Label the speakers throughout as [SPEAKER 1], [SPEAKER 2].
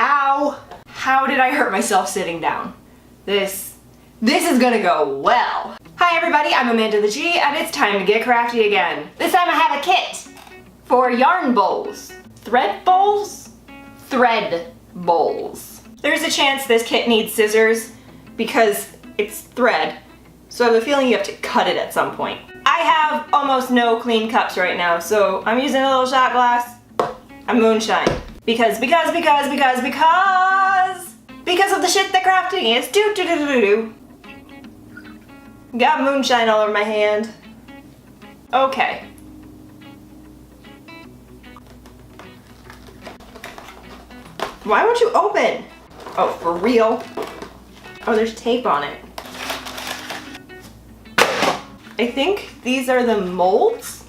[SPEAKER 1] Ow! How did I hurt myself sitting down? This is gonna go well. Hi everybody, I'm Amanda the G, and it's time to get crafty again. This time I have a kit for yarn bowls. Thread bowls? Thread bowls. There's a chance this kit needs scissors because it's thread, so I have a feeling you have to cut it at some point. I have almost no clean cups right now, so I'm using a little shot glass and moonshine. Because of the shit that crafting is. Got moonshine all over my hand. Okay. Why won't you open? Oh, for real? Oh, there's tape on it. I think these are the molds.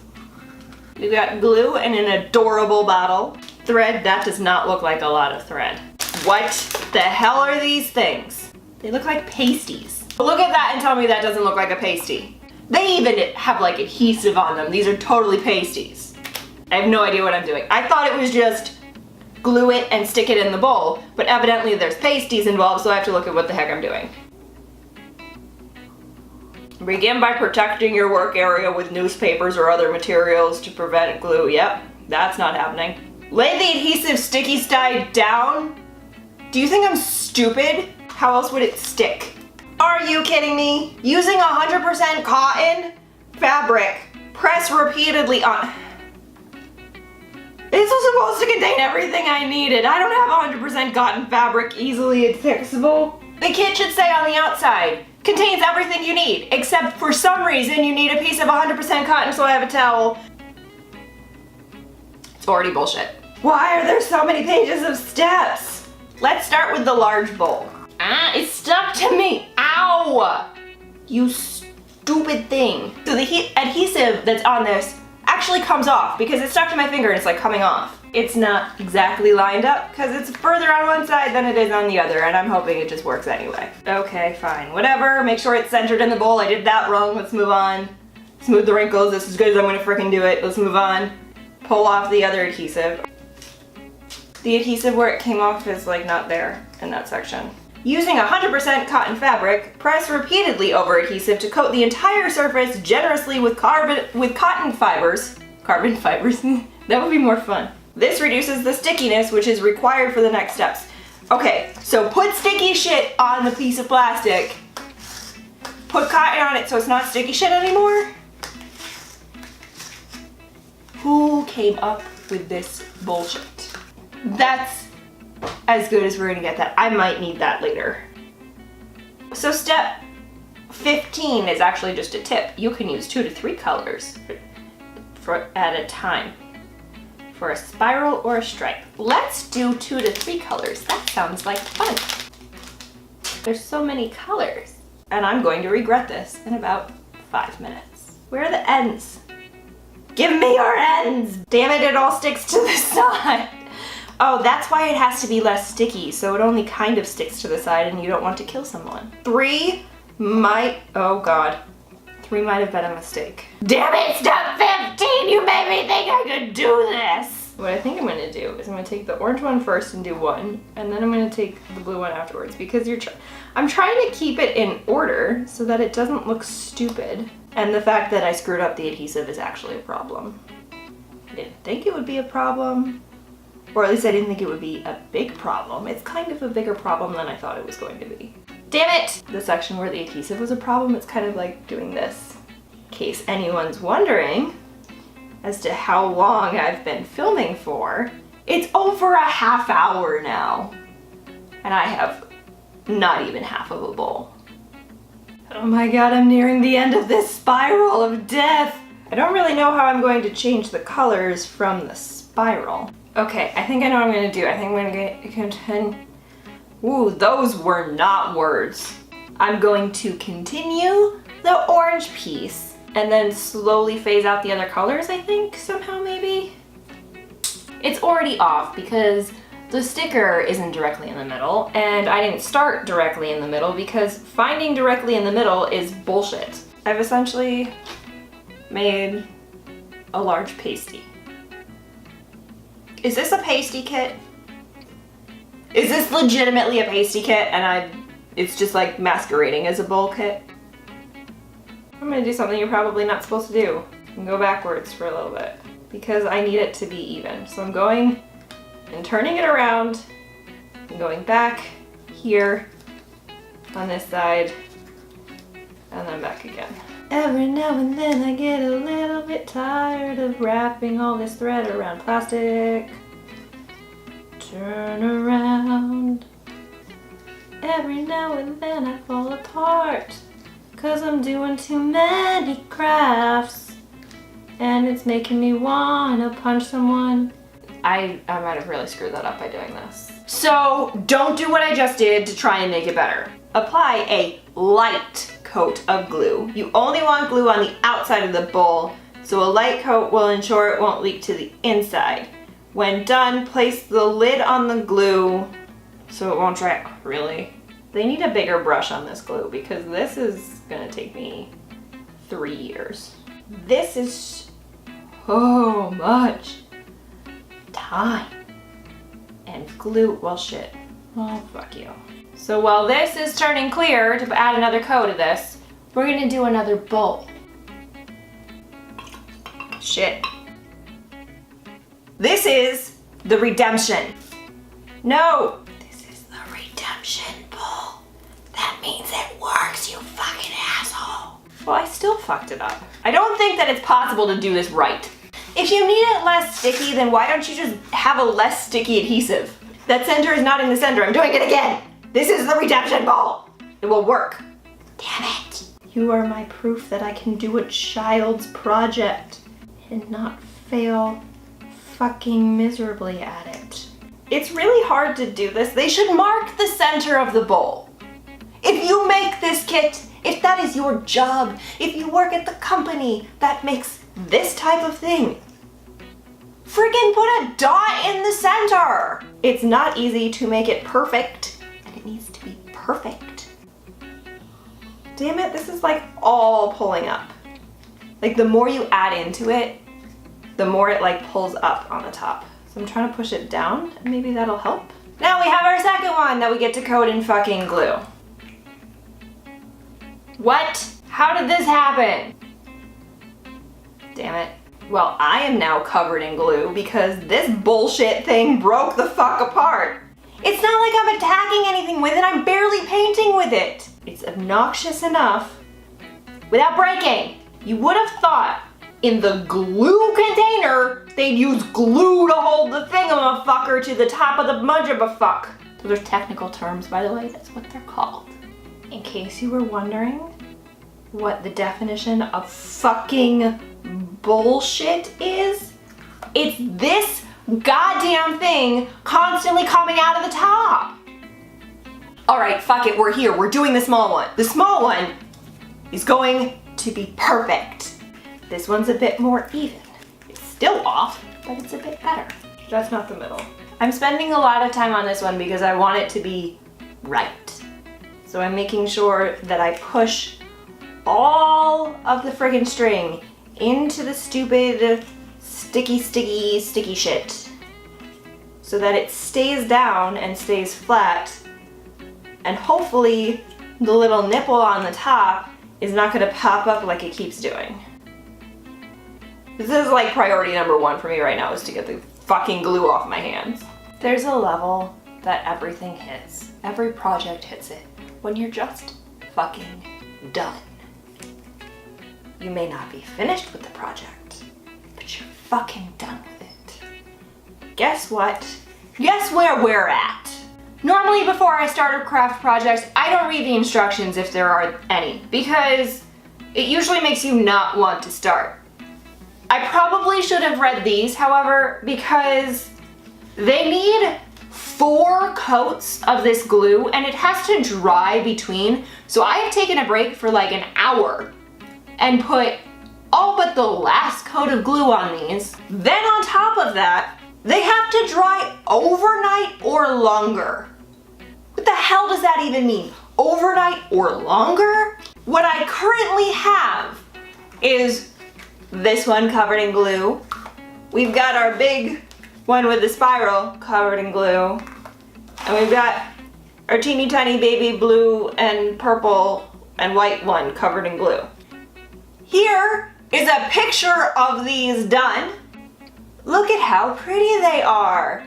[SPEAKER 1] We've got glue and an adorable bottle. Thread, that does not look like a lot of thread. What the hell are these things? They look like pasties. Look at that and tell me that doesn't look like a pasty. They even have like adhesive on them. These are totally pasties. I have no idea what I'm doing. I thought it was just glue it and stick it in the bowl, but evidently there's pasties involved, so I have to look at what the heck I'm doing. Begin by protecting your work area with newspapers or other materials to prevent glue. Yep, that's not happening. Lay the adhesive sticky side down? Do you think I'm stupid? How else would it stick? Are you kidding me? Using 100% cotton fabric, press repeatedly on. This was supposed to contain everything I needed. I don't have 100% cotton fabric easily fixable. The kit should say on the outside, contains everything you need, except for some reason you need a piece of 100% cotton, so I have a towel. It's already bullshit. Why are there so many pages of steps? Let's start with the large bowl. Ah, it's stuck to me. Ow! You stupid thing. So the adhesive that's on this actually comes off because it's stuck to my finger and it's like coming off. It's not exactly lined up because it's further on one side than it is on the other, and I'm hoping it just works anyway. Okay, fine, whatever. Make sure it's centered in the bowl. I did that wrong. Let's move on. Smooth the wrinkles. This is as good as I'm gonna frickin' do it. Let's move on. Pull off the other adhesive. The adhesive where it came off is like not there in that section. Using 100% cotton fabric, press repeatedly over adhesive to coat the entire surface generously with cotton fibers. Carbon fibers? That would be more fun. This reduces the stickiness, which is required for the next steps. Okay, so put sticky shit on the piece of plastic. Put cotton on it so it's not sticky shit anymore. Who came up with this bullshit? That's as good as we're gonna get that. I might need that later. So step 15 is actually just a tip. You can use 2 to 3 colors at a time for a spiral or a stripe. Let's do 2 to 3 colors. That sounds like fun. There's so many colors. And I'm going to regret this in about 5 minutes. Where are the ends? Give me your ends! Damn it, it all sticks to the side. Oh, that's why it has to be less sticky, so it only kind of sticks to the side and you don't want to kill someone. 3 might, oh God. 3 might have been a mistake. Damn it, step 15! You made me think I could do this! What I think I'm gonna do is I'm gonna take the orange one first and do 1, and then I'm gonna take the blue one afterwards because I'm trying to keep it in order so that it doesn't look stupid. And the fact that I screwed up the adhesive is actually a problem. I didn't think it would be a problem. Or at least I didn't think it would be a big problem. It's kind of a bigger problem than I thought it was going to be. Damn it! The section where the adhesive was a problem, it's kind of like doing this. In case anyone's wondering as to how long I've been filming for, it's over a half hour now. And I have not even half of a bowl. Oh my God, I'm nearing the end of this spiral of death. I don't really know how I'm going to change the colors from the spiral. Okay, I think I know what I'm gonna do. I think I'm gonna continue. Ooh, those were not words. I'm going to continue the orange piece and then slowly phase out the other colors, I think, somehow maybe. It's already off because the sticker isn't directly in the middle, and I didn't start directly in the middle because finding directly in the middle is bullshit. I've essentially made a large pasty. Is this a pasty kit? Is this legitimately a pasty kit and it's just like masquerading as a bowl kit? I'm gonna do something you're probably not supposed to do. And go backwards for a little bit because I need it to be even. So I'm going and turning it around and going back here on this side and then back again. Every now and then I get a little bit tired of wrapping all this thread around plastic. Turn around. Every now and then I fall apart 'cause I'm doing too many crafts and it's making me wanna punch someone. I might have really screwed that up by doing this. So don't do what I just did to try and make it better. Apply a light coat of glue. You only want glue on the outside of the bowl, so a light coat will ensure it won't leak to the inside. When done, place the lid on the glue so it won't dry out. Really? They need a bigger brush on this glue because this is gonna take me 3 years. This is so much time. And glue, well shit. Oh, fuck you. So while this is turning clear to add another coat of this, we're gonna do another bowl. Shit. This is the redemption. No, this is the redemption bowl. That means it works, you fucking asshole. Well, I still fucked it up. I don't think that it's possible to do this right. If you need it less sticky, then why don't you just have a less sticky adhesive? That center is not in the center. I'm doing it again. This is the redemption ball. It will work. Damn it. You are my proof that I can do a child's project and not fail fucking miserably at it. It's really hard to do this. They should mark the center of the bowl. If you make this kit, if that is your job, if you work at the company that makes this type of thing, freaking put a dot in the center. It's not easy to make it perfect, and it needs to be perfect. Damn it, this is like all pulling up. Like the more you add into it, the more it like pulls up on the top. So I'm trying to push it down, and maybe that'll help. Now we have our second one that we get to coat in fucking glue. What? How did this happen? Damn it. Well, I am now covered in glue because this bullshit thing broke the fuck apart. It's not like I'm attacking anything with it, I'm barely painting with it. It's obnoxious enough without breaking. You would have thought in the glue container, they'd use glue to hold the thingamafucker to the top of the mudgeabafuck. Those are technical terms, by the way, that's what they're called. In case you were wondering what the definition of fucking bullshit is, it's this goddamn thing constantly coming out of the top. All right, fuck it, we're here. We're doing the small one. The small one is going to be perfect. This one's a bit more even. It's still off, but it's a bit better. That's not the middle. I'm spending a lot of time on this one because I want it to be right. So I'm making sure that I push all of the friggin' string into the stupid sticky shit so that it stays down and stays flat, and hopefully the little nipple on the top is not gonna pop up like it keeps doing. This is like priority number 1 for me right now, is to get the fucking glue off my hands. There's a level that everything hits. Every project hits it when you're just fucking done. You may not be finished with the project, but you're fucking done with it. Guess what? Guess where we're at? Normally before I start a craft project, I don't read the instructions if there are any, because it usually makes you not want to start. I probably should have read these, however, because they need 4 coats of this glue and it has to dry between, so I have taken a break for like an hour and put all but the last coat of glue on these. Then on top of that, they have to dry overnight or longer. What the hell does that even mean? Overnight or longer? What I currently have is this one covered in glue. We've got our big one with the spiral covered in glue. And we've got our teeny tiny baby blue and purple and white one covered in glue. Here is a picture of these done. Look at how pretty they are.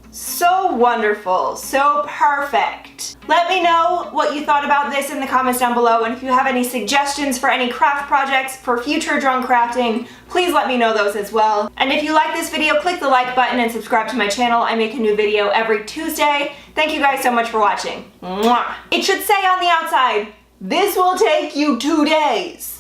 [SPEAKER 1] So wonderful, so perfect. Let me know what you thought about this in the comments down below, and if you have any suggestions for any craft projects for future drone crafting, please let me know those as well. And if you like this video, click the like button and subscribe to my channel. I make a new video every Tuesday. Thank you guys so much for watching. Mwah. It should say on the outside, this will take you 2 days.